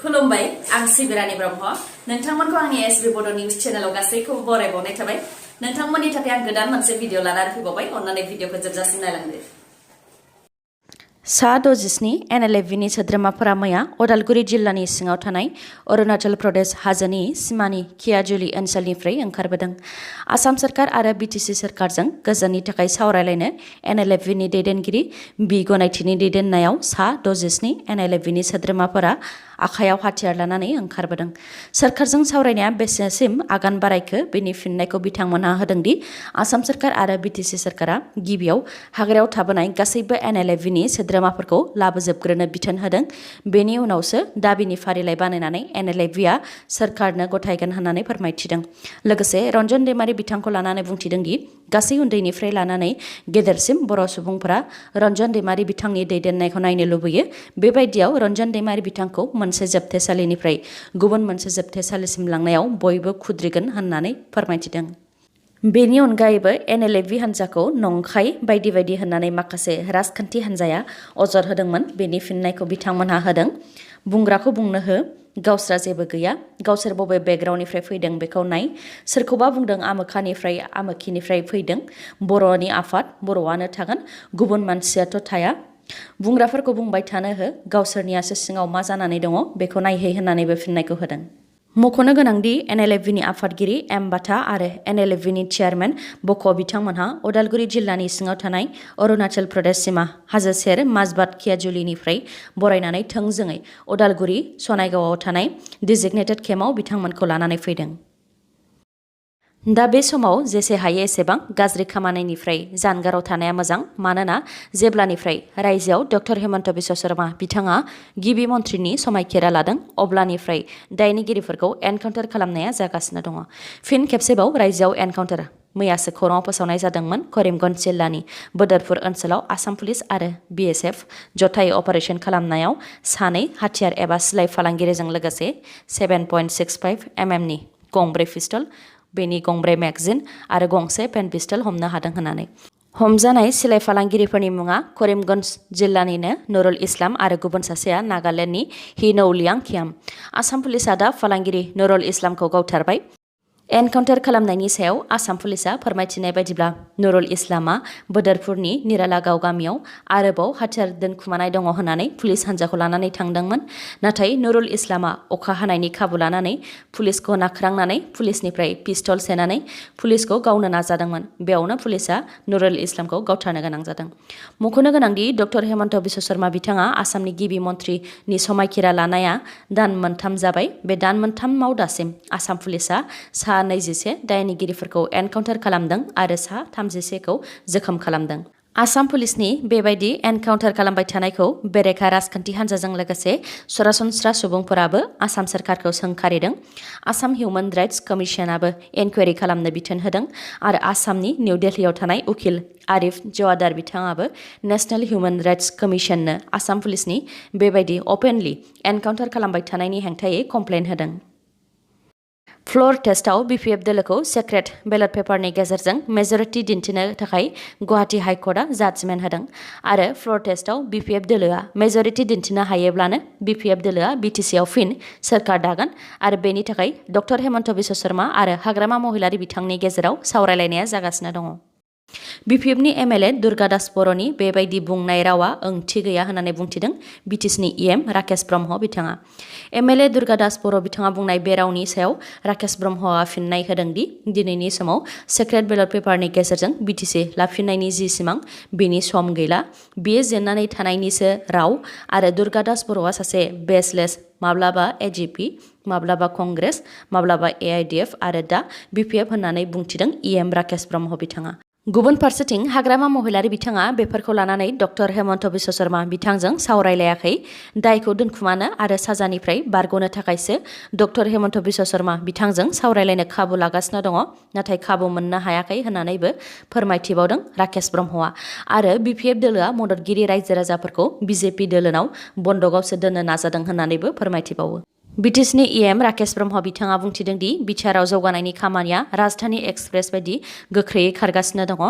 खुलुमबाय आं सिबिरानि ब्रह्म नोंथांमोनखौ आंनि sbbodonews चेनेलाव गासैखौबो बरायबावनाय थाबाय नोंथांमोननि थाखाय आं गोदान मोनसे भिडिअ लानानै फैबावबाय अन्नानै भिडिअखौ जोबजासिम नायलांदो सा 67 NLFBनि सोद्रोमाफोरा मैया उदालगुरि जिल्लानि सिङाव थानाय अरुणाचल प्रदेश हाजोनि सिमानि खियाजुलि ओनसोलनिफ्राय ओंखारबोदों। आसाम सरकार आरो BTC सरकारजों गोजोननि थाखाय सावरायलायनो NLFBनि दैदेनगिरि बि गनायथिनि दैदेननायाव सा 67 NLFBनि सोद्रोमाफोरा आखायाव हाथियार लानानै ओंखारबोदों। सरकारजों सावरायनाया बेसेसिम आगान बारायखो बेनि फिननायखौ बिथांमोनहा होदोंदि आसाम सरकार आरो BTC सरकारा गिबियाव हाग्रायाव थाबोनाय गासैबो NLFBनि सोद्रोमाफोरखौ लाबोजोबग्रोनो बिथोन होदों। बेनि उनावसो दाबिनि फारिलाइ बानायनानै NLFBआ सरकारनो गथायगोन होननानै फोरमायथिदों। लोगोसे रन्जन दैमारि बिथांखौ लानानै बुंथिदोंदि गासै उन्दैनिफ्राय लानानै गेदेरसिम बर' सुबुंफोरा रन्जन दैमारि बिथांनि दैदेननायखौ नायनो लुबैयो। बेबायदियाव रन्जन दैमारि बिथांखौ मोनसे जोबथेसालिनिफ्राय गुबुन मोनसे जोबथेसालिसिम लांनायाव बयबो खुद्रिगोन होननानै फोरमायथिदों। बेनि अनगायैबो NLFB हान्जाखौ नंखाय बायदि बायदि होननानै माखासे राजखान्थि हान्जाया अजद होदोंमोन। बेनि फिननायखौ बिथांमोनहा होदों। बुंग्राखौ बुंनो हो, गावस्रा जेबो गैया, गावसोर बबे बेकग्राउन्डनिफ्राय फैदों बेखौ नाय। सोरखौबा बुंदों आमोखानिफ्राय आमोखिनिफ्राय फैदों, बर'नि आफाद, बर'आनो थागोन, गुबुन मानसियाथ' थाया। बुंग्राफोरखौ बुंबाय थानो हो, गावसोरनियासो सिङाव मा जानानै दङ बेखौ नायहै होननानैबो फिननायखौ होदों। मख'नो गोनांदि NLFBनि आफादगिरि बाथा आरो NLFBनि चेयारमेन बख बिथांमोनहा उदालगुरि जिल्लानि सिङाव थानाय अरुणाचल प्रदेश सिमा हाजो सेर माजबाद खियाजुलिनिफ्राय बरायनानै थोंजोङै उदालगुरि सनायगावआव थानाय डिजिगनेटेड केम्पआव बिथांमोनखौ लानानै फैदों। दा बे समाव जेसे हायो एसेबां गाज्रि खामानिनिफ्राय जानगाराव थानाया मोजां। मानोना जेब्लानिफ्राय रायजोआव डक्टर हेमन्त बिश्व शर्मा बिथाङा गिबि मन्थ्रिनि समायखिरा लादों अब्लानिफ्राय दायनिगिरिफोरखौ एनकाउन्टार खालामनाया जागासिनो दङ। फिन खेबसेबाव रायजोआव एनकाउन्टार मैयासो खौराङाव फोसावनाय जादोंमोन। करिमगन्ज जिल्लानि बोदोरपुर ओनसोलाव आसाम पुलिस आरो BSF जथायै अपारेशन खालामनायाव सानै हाथियार एबा सिलाइ फालांगिरिजों लोगोसे 7.65 mm नि गंब्रै पिस्टल, बेनि गंब्रै मेगजिन आरो गंसे पेन पिस्टल हमनो हादों होननानै। हमजानाय सिलाइ फालांगिरिफोरनि मुङा करिमगन्ज जिल्लानिनो नुरुल इस्लाम आरो गुबुन सासेया नागालेण्डनि हिनौलियां खियाम। आसाम पुलिसआ दा फालांगिरि नुरुल इस्लामखौ गावथारबाय। एनकाउन्टार खालामनायनि सायाव आसाम पुलिसआ फोरमायथिनाय बायदिब्ला नुरुल इस्लामआ बोदोरपुरनि निरालागाव गामियाव आरोबाव हाथियार दोनखुमानाय दङ होननानै पुलिस हान्जाखौ लानानै थांदोंमोन। नाथाय नुरुल इस्लामआ अखा हानायनि खाबु लानानै पुलिसखौ नाख्रांनानै पुलिसनिफ्राय पिस्टल सेनानै पुलिसखौ गावनो नाजादोंमोन। बेयावनो पुलिसआ नुरुल इस्लामखौ गावथारनो गोनां जादों। मख'नो गोनांदि डक्टर हेमन्त बिश्व शर्मा बिथाङा आसामनि गिबि मन्थ्रिनि समायखिरा लानाया दान मोनथाम जाबाय। बे दान मोनथामाव दासिम आसाम पुलिसआ सा 21 दायनिगिरिफोरखौ एनकाउन्टार खालामदों आरो सा 31खौ जोखोम खालामदों। आसाम पुलिसनि बेबायदि एनकाउन्टार खालामबाय थानायखौ बेरेखा राजखान्थि हान्जाजों लोगोसे सरासनस्रा सुबुंफोराबो आसाम सरकारखौ सोंखारिदों। आसाम हिउमेन राइट्स कमिसनाबो इनकुवेरि खालामनो बिथोन होदों आरो आसामनि निउ दिल्लीयाव थानाय उकिल आरिफ जवादार बिथाङाबो नेशनेल हिउमेन राइट्स कमिसननो आसाम पुलिसनि बेबायदि अपेनलि एनकाउन्टार खालामबाय थानायनि हेंथायै कमप्लेन होदों। फ्ल'र टेस्टआव BPF दोलोखौ सेक्रेट बेलट पेपारनि गेजेरजों मेजरिटि दिन्थिनो थाखाय गुवाहाटी हाइकर्टआ जाजमेन्ट होदों आरो फ्ल'र टेस्टआव BPF दोलोआ मेजरिटि दिन्थिनो हायोब्लानो BPF दोलोआ BTCआव फिन सोरखार दागोन आरो बेनि थाखाय डक्टर हेमन्त बिश्व शर्मा आरो हाग्रामा महिलारि बिथांनि गेजेराव सावरायलायनाया जागासिनो दङ। BPFनि MLA दुर्गादास बर'नि बेबायदि बुंनाय रावा ओंथि गैया होननानै बुंथिदों BTCनि EM राकेश ब्रह्म बिथाङा। MLA दुर्गादास बर' बिथाङा बुंनाय बे रावनि सायाव राकेश ब्रह्मआ फिननाय होदोंदि दिनैनि समाव सेक्रेट बेलट पेपारनि गेजेरजों BTC लाफिननायनि जि सिमां बेनि सम गैला। बेयो जेननानै थानायनिसो राव आरो दुर्गादास बर'आ सासे बेसलेस माब्लाबा AGP, माब्लाबा कंग्रेस, माब्लाबा AIDF आरो दा BPF होननानै बुंथिदों EM राकेश ब्रह्म बिथाङा। गुबुन फारसेथिं हाग्रामा महिलारि बिथाङा बेफोरखौ लानानै डक्टर हेमन्त बिश्व शर्मा बिथांजों सावरायलायाखै। दायखौ दोनखुमानो आरो साजानिफ्राय बारग'नो थाखायसो डक्टर हेमन्त बिश्व शर्मा बिथांजों सावरायलायनो खाबु लागासिनो दङ, नाथाय खाबु मोननो हायाखै होननानैबो फोरमायथिबावदों राकेश ब्रह्मआ। आरो BPF दोलोआ मददगिरि रायजो राजाफोरखौ BJP दोलोनाव बन्दकआवसो दोननो नाजादों होननानैबो फोरमायथिबावो। बिटिसिनि इएम राकेश ब्रह्म बिथाङा बुंथिदों दि बिटिआरआव जौगानायनि खामानिया राजधानी एक्सप्रेस बायदि गोख्रैयै खारगासिनो दङ।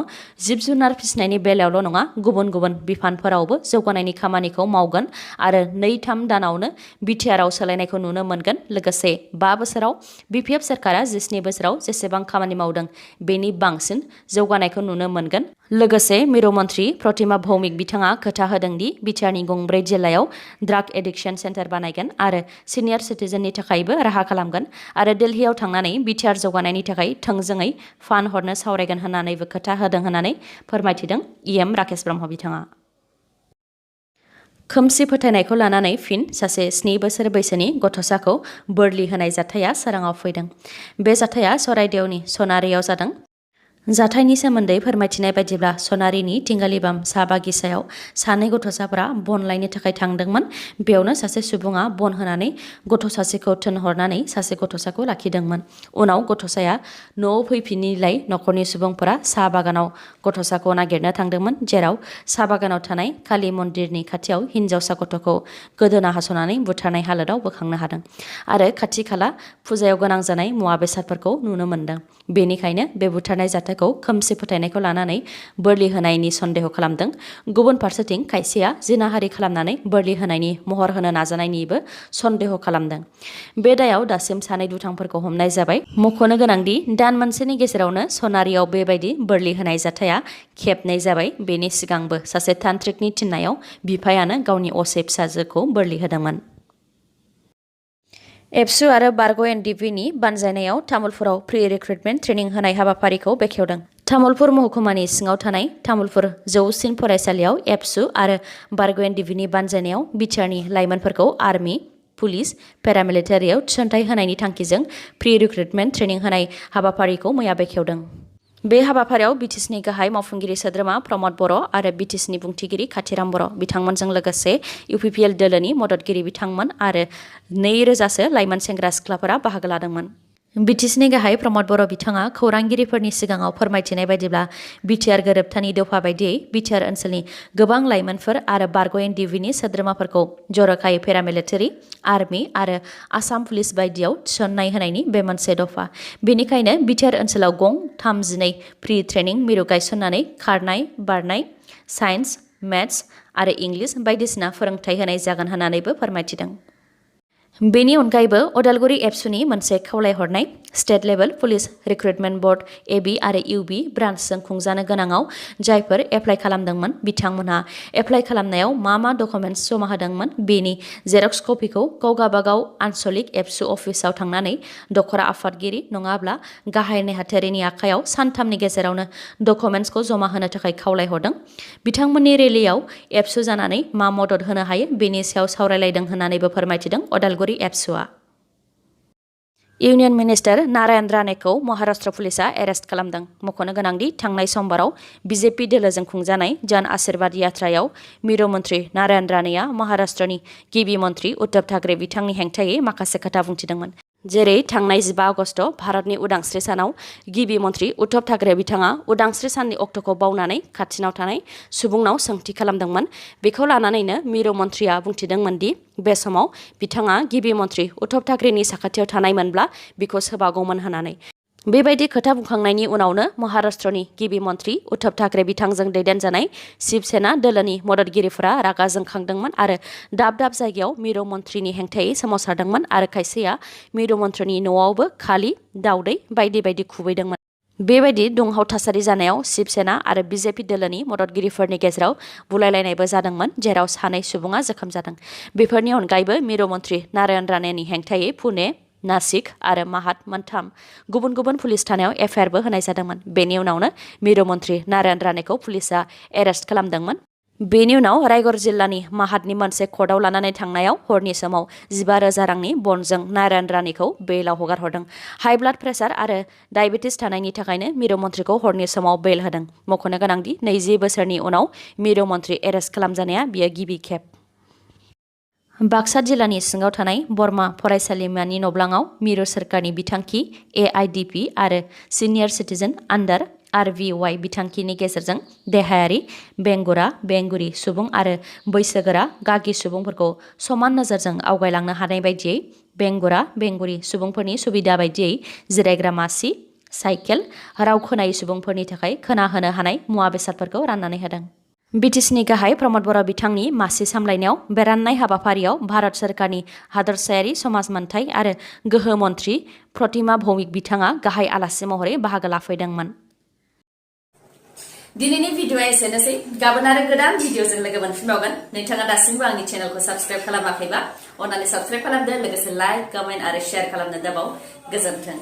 जिब जुनार फिसिनायनि बेलायावल' नङा, गुबुन गुबुन बिफानफोरावबो जौगानायनि खामानिखौ मावगोन आरो 2-3 दानावनो बिटिआरआव सोलायनायखौ नुनो मोनगोन। लोगोसे 5 बोसोराव बिपिएफ सरकारा 17 बोसोराव जेसेबां खामानि मावदों बेनि बांसिन जौगानायखौ नुनो मोनगोन। लोगोसे मिरु मन्थ्रि प्रतिमा भौमिक बिथाङा खोथा होदों दि बिटिआरनि गंब्रै जिल्लायाव ड्राग एडिक्शन सेन्टार बानायगोन आरो सिनियर सिटिजेननि थाखायबो राहा खालामगोन आरो दिल्लीयाव थांनानै बिटिआर जौगानायनि थाखाय थोंजोङै फान्ड हरनो सावरायगोन होननानैबो खोथा होदों होननानै फोरमायथिदों इएम राकेश ब्रह्म बिथाङा। खोमसि फोथायनायखौ लानानै फिन सासे 7 बोसोर बैसोनि गथ'साखौ बोरलि होनाय जाथाया सोराङाव फैदों। बे जाथाया सराइदेवनि सनारियाव जादों। जाथायनि सोमोन्दै फोरमायथिनाय बायदिब्ला सनारिनि थिंगालिबाम साहा बागिसायाव सानै गथ'साफोरा बन लायनो थाखाय थांदोंमोन। बेयावनो सासे सुबुङा बन होनानै गथ' सासेखौ थोनहरनानै सासे गथ'साखौ लाखिदोंमोन। उनाव गथ'साया न'आव फैफिनैलाय न'खरनि सुबुंफोरा साहा बागानाव गथ'साखौ नागिरनो थांदोंमोन, जेराव साहा बागानाव थानाय काली मन्दिरनि खाथियाव हिन्जावसा गथ'खौ गोदोना हास'नानै बुथारनाय हालोदाव बोखांनो हादों आरो खाथि खाला फुजायाव गोनां जानाय मुवा बेसादफोरखौ नुनो मोन्दों। बेनिखायनो बे बुथारनाय जाथायखौ खोमसि फोथायनायखौ लानानै बोरलि होनायनि सन्देह खालामदों। गुबुन फारसेथिं खायसेया जिनाहारि खालामनानै बोरलि होनायनि महर होनो नाजानायनिबो सन्देह खालामदों। बे दायाव दासिम सानै दुथांफोरखौ हमनाय जाबाय। मख'नो गोनांदि दान मोनसेनि गेजेरावनो सनारियाव बेबायदि बोरलि होनाय जाथाया खेबनै जाबाय। बेनि सिगांबो सासे तान्त्रिकनि थिननायाव बिफायानो गावनि असे फिसाजोखौ बोरलि होदोंमोन। एबसु आरो बारग' एनडिपिनि बानजायनायाव तामुलपुराव प्रि रिक्रुटमेन्ट ट्रेनिं होनाय हाबाफारिखौ बेखेवदों। तामुलपुर महकुमानि सिङाव थानाय तामुलपुर जौसिन फरायसालियाव एबसु आरो बारग' एनडिपिनि बानजायनायाव बिटिआरनि लाइमोनफोरखौ आर्मि, पुलिस, पेरामिलिटारियाव थिसनथाइ होनायनि थांखिजों प्रि रिक्रुटमेन्ट ट्रेनिं होनाय हाबाफारिखौ मैया बेखेवदों। बे हाबाफारियाव बिटिसिनि गाहाय मावफुंगिरि सोद्रोमा प्रमद बर' आरो बिटिसिनि बुंथिगिरि खाथिराम बर' बिथांमोनजों लोगोसे UPPL दोलोनि मददगिरि बिथांमोन आरो 2000सो लाइमोन सेंग्रा सिख्लाफोरा बाहागो लादोंमोन। बिटिसिनि गाहाय प्रमद बर' बिथाङा खौरांगिरिफोरनि सिगाङाव फोरमायथिनाय बायदिब्ला बिटिआर गोरोबथानि दफा बायदियै बिटिआर ओनसोलनि गोबां लाइमोनफोर आरो बारग' एनडिपिनि सोद्रोमाफोरखौ जर'खायै पेरामिलिटारि, आर्मि आरो आसाम पुलिस बायदियाव थिसननाय होनायनि बे मोनसे दफा। बेनिखायनो बिटिआर ओनसोलाव गं 32 प्रि ट्रेनिं मिरु गायसननानै खारनाय, बारनाय, साइन्स, मेथ्स आरो इंलिस बायदिसिना फोरोंथाय होनाय जागोन होननानैबो फोरमायथिदों। बेनि अनगायैबो अदालगुरि एबसुनि मोनसे खावलायहरनाय state level police recruitment board AB आरो UB ब्रान्चजों खुंजानो गोनाङाव जायफोर एप्लाइ खालामदोंमोन बिथांमोनहा एप्लाइ खालामनायाव मा डकुमेन्ट्स जमा होदोंमोन बेनि जेरक्स कपिखौ गावगाबागाव आन्सलिक एबसु अफिसाव थांनानै दखरा आफादगिरि नङाब्ला गाहाय नेहाथारिनि आखायाव सानथामनि गेजेरावनो डकुमेन्ट्सखौ जमा होनो थाखाय खावलायहरदों। बिथांमोननि रेलियाव एबसु जानानै मा मदद होनो हायो बेनि सायाव सावरायलायदों होननानैबो फोरमायथिदों अदालगुरि एबसुआ। इउनियन मिनिस्टार नारायण राणेखौ महाराष्ट्र पुलिसा एरेस्ट खालामदों। मख'नो गोनांदि थांनाय समबाराव बिजेपि दोलोजों खुंजानाय जन आशीर्वाद यात्रायाव मिरु मन्थ्रि नारायण राणेया महाराष्ट्रनि गिबि मन्थ्रि उद्धव ठाकरे बिथांनि हेंथायै माखासे खोथा बुंथिदोंमोन। जेरै थांनाय 15 आगस्ट भारतनि उदांस्रि सानाव गिबि मन्थ्रि उद्धव ठाकरे बिथाङा उदांस्रि साननि अक्ट'खौ बावनानै खाथिनाव थानाय सुबुंनाव सोंथि खालामदोंमोन। बेखौ लानानैनो मिरु मन्थ्रिया बुंथिदोंमोन दि बे समाव बिथाङा गिबि मन्थ्रि उद्धव ठाकरेनि साखाथियाव थानायमोनब्ला बिखौ सोबागौमोन होननानै। बेबायदि खोथा बुंखांनायनि उनावनो महाराष्ट्रनि गिबि मन्थ्रि उद्धव ठाकरे बिथांजों दैदेनजानाय शिवसेना दोलोनि मददगिरिफोरा रागा जोंखांदोंमोन आरो दाब दाब जायगायाव मिरु मन्थ्रिनि हेंथायै सोमावसारदोंमोन आरो खायसेया मिरु मन्थ्रिनि न'आवबो खालि दावदै बायदि बायदि खुबैदोंमोन। बेबायदि दुंहाव थासारि जानायाव शिवसेना आरो बिजेपि दोलोनि मददगिरिफोरनि गेजेराव बुलायलायनायबो जादोंमोन, जेराव सानै सुबुङा जोखोम जादों। बेफोरनि अनगायैबो मिरु मन्थ्रि नारायण राणेनि हेंथायै पुणे, नासिक आरो माहाद मोनथाम गुबुन गुबुन पुलिस थानायाव एफआइआरबो होनाय जादोंमोन। बेनि उनावनो मिरु मन्थ्रि नारायण राणेखौ पुलिसा एरेस्ट खालामदोंमोन। बेनि उनाव रायगड़ जिल्लानि माहादनि मोनसे कर्टआव लानानै थांनायाव हरनि समाव 15,000 रांनि बन्डजों नारायण राणेखौ बेइलाव हगार हरदों। हाइ ब्लाड प्रेसार आरो डायबेटिस थानायनि थाखायनो मिरु मन्थ्रिखौ हरनि समाव बेइल होदों। मख'नो गोनांदि 20 बोसोरनि उनाव मिरु मन्थ्रि एरेस्ट खालामजानाया बियो गिबि खेब। बाक्सा जिल्लानि सिङाव थानाय बरमा फरायसालिमानि नब्लाङाव मिरु सोरखारनि बिथांखि AIDP आरो सिनियर सिटिजेन आन्डार RVY बिथांखिनि गेजेरजों देहायारि बेंगुरा बेंगुरि सुबुं आरो बैसोगोरा गागि सुबुंफोरखौ समान नोजोरजों आवगायलांनो हानाय बायदियै बेंगुरा बेंगुरि सुबुंफोरनि सुबिदा बायदियै जिरायग्रा मासि साइकेल राव खोनायै सुबुंफोरनि थाखाय खोनाहोनो हानाय मुवा बेसादफोरखौ राननानै होदों। बिटिसिनि गाहाय प्रमद बर' बिथांनि मासि सामलायनायाव बे राननाय हाबाफारियाव भारत सोरखारनि हादरसायारि समाज मोनथाय आरो गोहो मन्थ्रि प्रतिमा भौमिक बिथाङा गाहाय आलासि महरै बाहागो लाफैदोंमोन। दिनैनि भिडिअ'आ एसेनोसै गाबोन आरो गोदान भिडिअ'जों लोगो मोनफिनबावगोन। नोंथाङा दासिमबो आंनि चेनेलखौ साबस्क्राइब खालामाखैबा अन्नानै साबस्क्राइब खालामदो, लोगोसे लाइक कमेन्ट आरो शेयार खालामनो दाबाव। गोजोन्थों।